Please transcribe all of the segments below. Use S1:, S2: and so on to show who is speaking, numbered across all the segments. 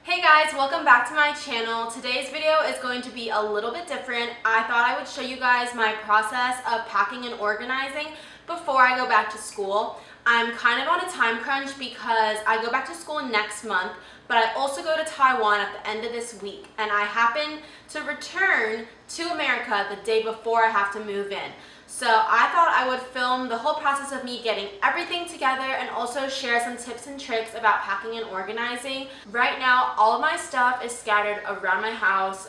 S1: Hey guys, welcome back to my channel. Today's video is going to be a little bit different. I thought I would show you guys my process of packing and organizing before I go back to school. I'm kind of on a time crunch because I go back to school next month, but I also go to Taiwan at the end of this week, and I happen to return to America the day before I have to move in. So I thought I would film the whole process of me getting everything together and also share some tips and tricks about packing and organizing. Right now, all of my stuff is scattered around my house.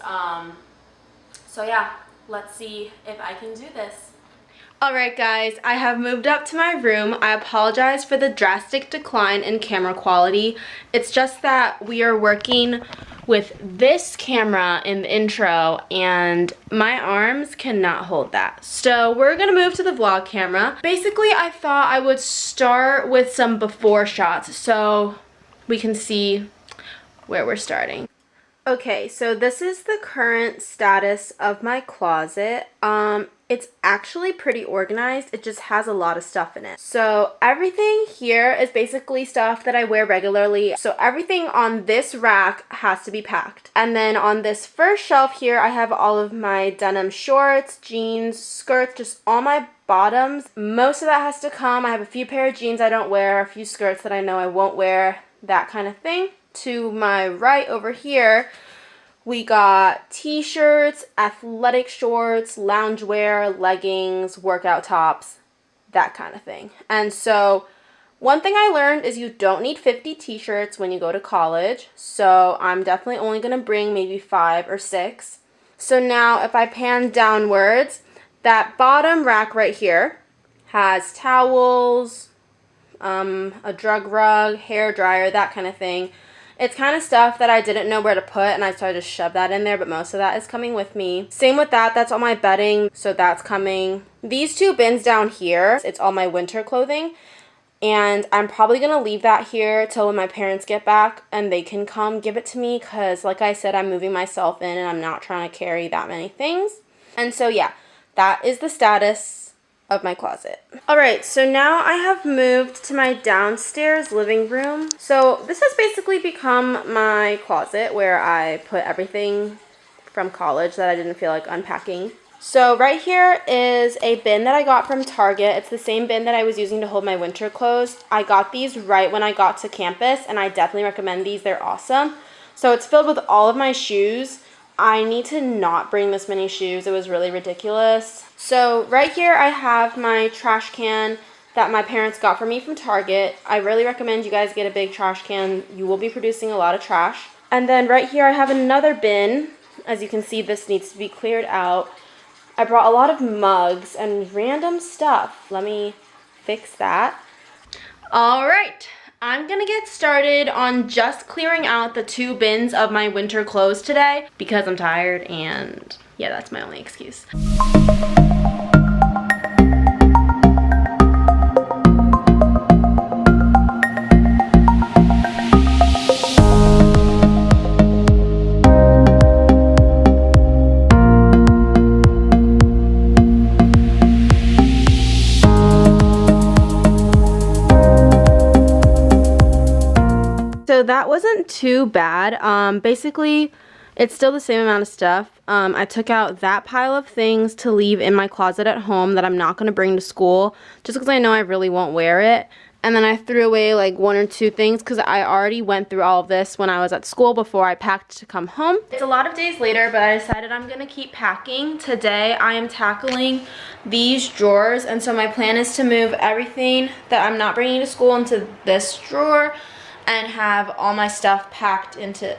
S1: So yeah, let's see if I can do this. Alright guys, I have moved up to my room. I apologize for the drastic decline in camera quality. It's just that we are working with this camera in the intro and my arms cannot hold that. So we're gonna move to the vlog camera. Basically, I thought I would start with some before shots so we can see where we're starting. Okay, so this is the current status of my closet. It's actually pretty organized. It just has a lot of stuff in it. So everything here is basically stuff that I wear regularly. So everything on this rack has to be packed. And then on this first shelf here, I have all of my denim shorts, jeans, skirts, just all my bottoms. Most of that has to come. I have a few pair of jeans I don't wear, a few skirts that I know I won't wear, that kind of thing. To my right over here, we got t-shirts, athletic shorts, loungewear, leggings, workout tops, that kind of thing. And so one thing I learned is you don't need 50 t-shirts when you go to college. So I'm definitely only going to bring maybe 5 or 6. So now if I pan downwards, that bottom rack right here has towels, a drug rug, hair dryer, that kind of thing. It's kind of stuff that I didn't know where to put, and I started to shove that in there, but most of that is coming with me. Same with that. That's all my bedding, so that's coming. These two bins down here, it's all my winter clothing, and I'm probably going to leave that here till when my parents get back, and they can come give it to me, because like I said, I'm moving myself in, and I'm not trying to carry that many things. And so yeah, that is the status of my closet. Alright, so now I have moved to my downstairs living room. So this has basically become my closet where I put everything from college that I didn't feel like unpacking. So right here is a bin that I got from Target. It's the same bin that I was using to hold my winter clothes. I got these right when I got to campus, and I definitely recommend these. They're awesome. So it's filled with all of my shoes. I need to not bring this many shoes. It was really ridiculous. So right here I have my trash can that my parents got for me from Target. I really recommend you guys get a big trash can. You will be producing a lot of trash. And then right here I have another bin. As you can see, this needs to be cleared out. I brought a lot of mugs and random stuff. Let me fix that. All right. I'm gonna get started on just clearing out the 2 bins of my winter clothes today because I'm tired, and yeah, that's my only excuse. So that wasn't too bad. Basically, it's still the same amount of stuff. I took out that pile of things to leave in my closet at home that I'm not going to bring to school just because I know I really won't wear it. And then I threw away like 1 or 2 things because I already went through all of this when I was at school before I packed to come home. It's a lot of days later, but I decided I'm going to keep packing. Today I am tackling these drawers, and so my plan is to move everything that I'm not bringing to school into this drawer and have all my stuff packed into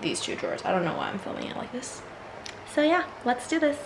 S1: these 2 drawers. I don't know why I'm filming it like this. So yeah, let's do this.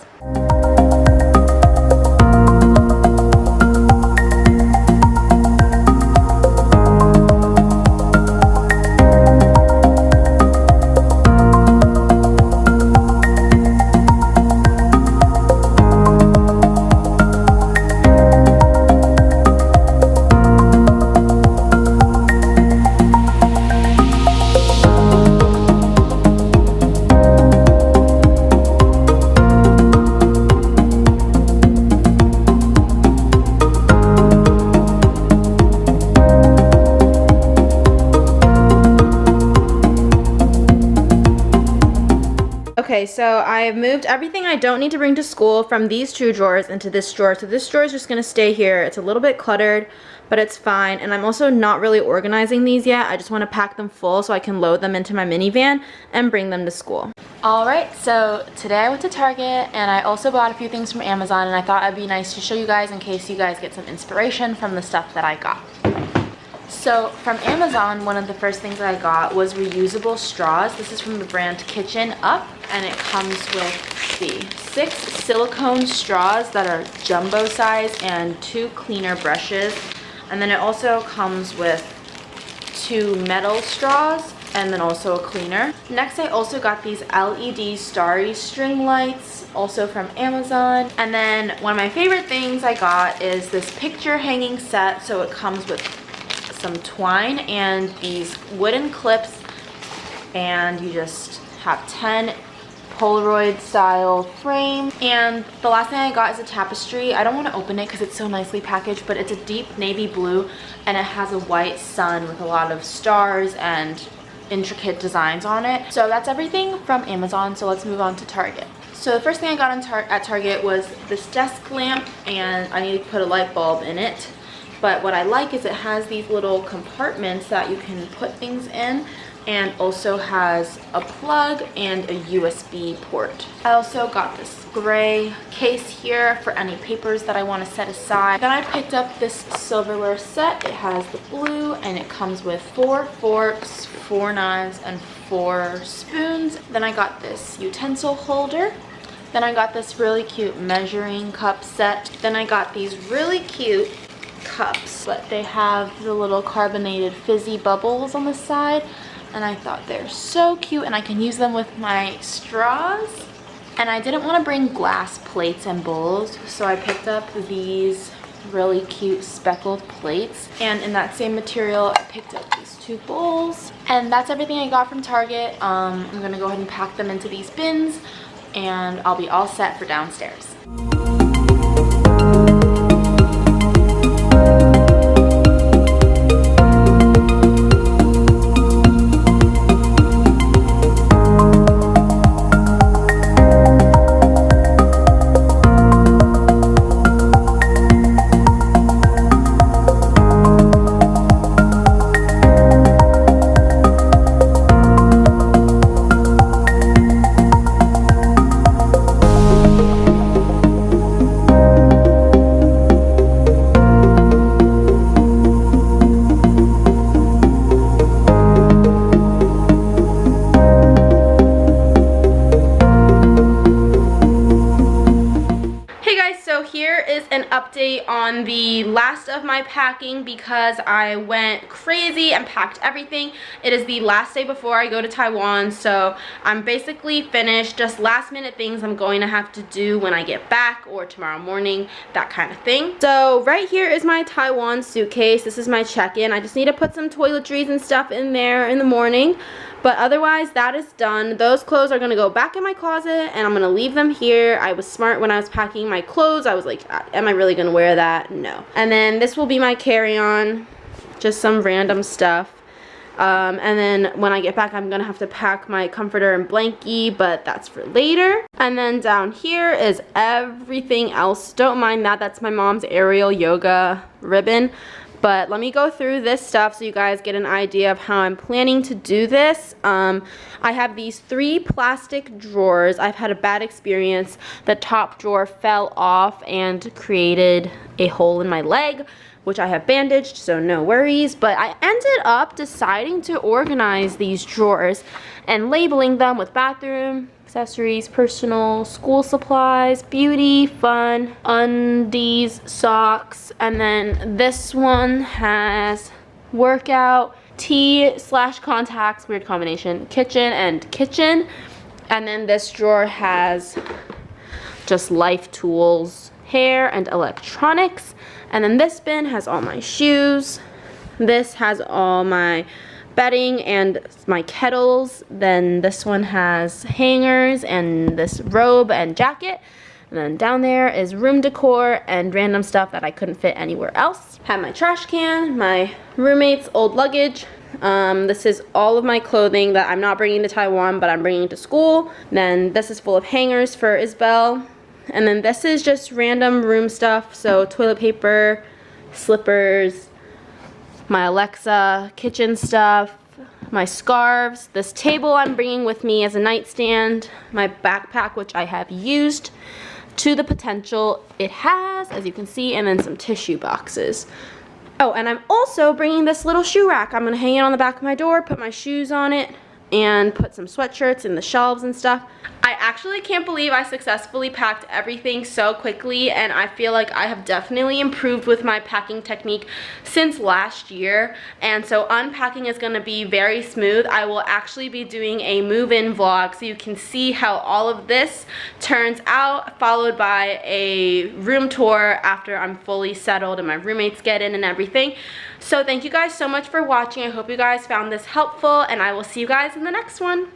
S1: Okay, so I have moved everything I don't need to bring to school from these two drawers into this drawer. So this drawer is just gonna stay here. It's a little bit cluttered, but it's fine. And I'm also not really organizing these yet. I just wanna pack them full so I can load them into my minivan and bring them to school. All right, so today I went to Target and I also bought a few things from Amazon, and I thought it'd be nice to show you guys in case you guys get some inspiration from the stuff that I got. So from Amazon, one of the first things that I got was reusable straws. This is from the brand Kitchen Up, and it comes with, let's see, 6 silicone straws that are jumbo size and 2 cleaner brushes. And then it also comes with 2 metal straws and then also a cleaner. Next, I also got these LED starry string lights, also from Amazon. And then one of my favorite things I got is this picture hanging set. So it comes with some twine and these wooden clips, and you just have 10 Polaroid style frames. And the last thing I got is a tapestry. I don't want to open it because it's so nicely packaged, but it's a deep navy blue and it has a white sun with a lot of stars and intricate designs on it. So that's everything from Amazon. So let's move on to Target. So the first thing I got at Target was this desk lamp, and I need to put a light bulb in it. But what I like is it has these little compartments that you can put things in, and also has a plug and a USB port. I also got this gray case here for any papers that I want to set aside. Then I picked up this silverware set. It has the blue and it comes with 4 forks, 4 knives, and 4 spoons. Then I got this utensil holder. Then I got this really cute measuring cup set. Then I got these really cute cups, but they have the little carbonated fizzy bubbles on the side, and I thought they're so cute, and I can use them with my straws. And I didn't want to bring glass plates and bowls, so I picked up these really cute speckled plates, and in that same material I picked up these 2 bowls. And that's everything I got from Target. I'm gonna go ahead and pack them into these bins, and I'll be all set for downstairs. An update on the last of my packing because I went crazy and packed everything. It is the last day before I go to Taiwan, so I'm basically finished. Just last minute things I'm going to have to do when I get back or tomorrow morning, that kind of thing. So right here is my Taiwan suitcase. This is my check-in. I just need to put some toiletries and stuff in there in the morning. But otherwise, that is done. Those clothes are going to go back in my closet, and I'm going to leave them here. I was smart when I was packing my clothes. I was like, am I really going to wear that? No. And then this will be my carry-on, just some random stuff. And then when I get back, I'm going to have to pack my comforter and blankie, but that's for later. And then down here is everything else. Don't mind that. That's my mom's aerial yoga ribbon. But let me go through this stuff so you guys get an idea of how I'm planning to do this. I have these 3 plastic drawers. I've had a bad experience. The top drawer fell off and created a hole in my leg, which I have bandaged, so no worries. But I ended up deciding to organize these drawers and labeling them with bathroom, accessories, personal, school supplies, beauty, fun, undies, socks, and then this one has workout, tea/contacts, weird combination, kitchen, and kitchen. And then this drawer has just life tools, hair, and electronics. And then this bin has all my shoes. This has all my bedding and my kettles. Then this one has hangers and this robe and jacket. And then down there is room decor and random stuff that I couldn't fit anywhere else. Have my trash can, my roommate's old luggage. This is all of my clothing that I'm not bringing to Taiwan, but I'm bringing to school. Then this is full of hangers for Isabel. And then this is just random room stuff. So toilet paper, slippers, my Alexa, kitchen stuff, my scarves, this table I'm bringing with me as a nightstand, my backpack, which I have used to the potential it has, as you can see, and then some tissue boxes. Oh, and I'm also bringing this little shoe rack. I'm gonna hang it on the back of my door, put my shoes on it, and put some sweatshirts in the shelves and stuff. I actually can't believe I successfully packed everything so quickly, and I feel like I have definitely improved with my packing technique since last year, and so unpacking is going to be very smooth. I will actually be doing a move-in vlog so you can see how all of this turns out, followed by a room tour after I'm fully settled and my roommates get in and everything. So thank you guys so much for watching. I hope you guys found this helpful, and I will see you guys in the next one.